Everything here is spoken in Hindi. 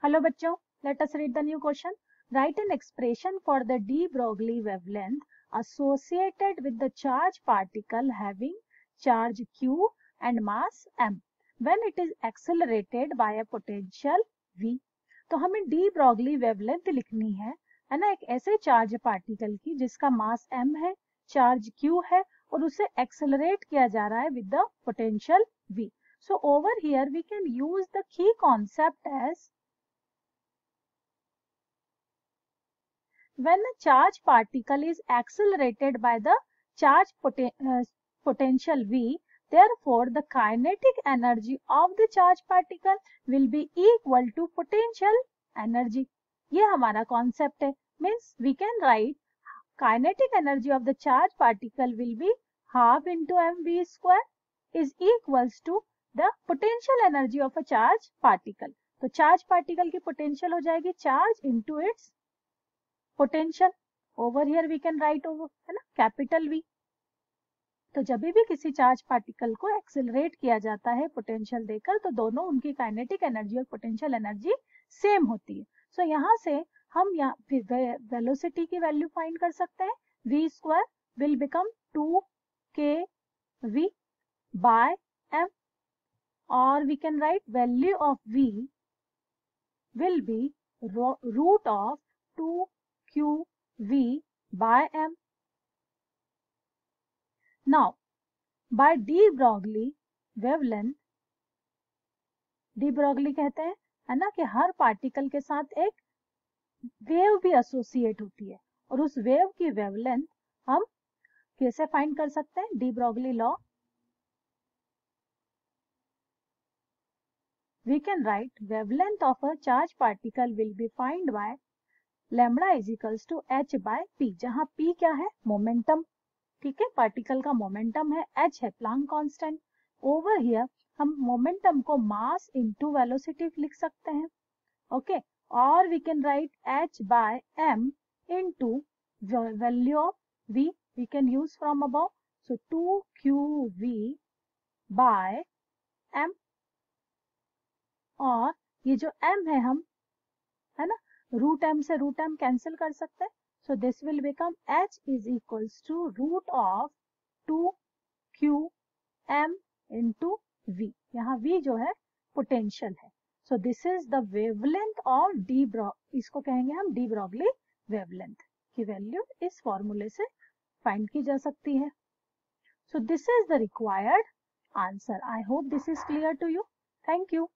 हेलो बच्चों, let us read the new question. Write an expression for the de Broglie wavelength associated with the charge particle having charge q and mass m when it is accelerated by a potential v. तो हमें de Broglie wavelength लिखनी है ना, एक ऐसे चार्ज पार्टिकल की जिसका मास m है, चार्ज q है और उसे एक्सेलरेट किया जा रहा है with the potential v. So over here we can use the key concept as when a charge particle is accelerated by the charge potential V, therefore the kinetic energy of the charge particle will be equal to potential energy. ये हमारा concept है. Means we can write kinetic energy of the charge particle will be half into mv square is equals to the potential energy of a charge particle. तो charge particle की potential हो जाएगी charge into its potential. Over here we can write over, है ना, कैपिटल वी. तो जब भी किसी चार्ज पार्टिकल को एक्सेलरेट किया जाता है पोटेंशियल देकर, तो दोनों उनकी काइनेटिक एनर्जी और पोटेंशियल एनर्जी सेम होती है. सो यहाँ से हम यहाँ वेलोसिटी की वैल्यू फाइंड कर सकते हैं. v square will become 2kv by m, और we can write value of v will be root of 2qv by m. Now, by de Broglie wavelength, de Broglie कहते हैं, है ना, कि हर पार्टिकल के साथ एक वेव भी एसोसिएट होती है, और उस वेव की वेवलेंथ हम कैसे फाइंड कर सकते हैं? de Broglie law. We can write wavelength of a charge particle will be found by lambda is equals to h by p, जहां p क्या है? मोमेंटम. ठीक है, पार्टिकल का मोमेंटम है, h है प्लांक कांस्टेंट. ओवर हियर हम मोमेंटम को मास इनटू वेलोसिटी लिख सकते हैं. ओके, और we can write h by m into value of v we can use from above. So 2qv by m, और ये जो m है हम, है ना, रूट m से रूट m कैंसिल कर सकते हैं. So this will become h is equals to root of 2qm into v. यहाँ v जो है पोटेंशियल है. So this is the wavelength of इसको कहेंगे हम de Broglie वेवलेंथ की वैल्यू इस फॉर्मूले से फाइंड की जा सकती है. So this is the required answer. I hope this is clear to you. Thank you.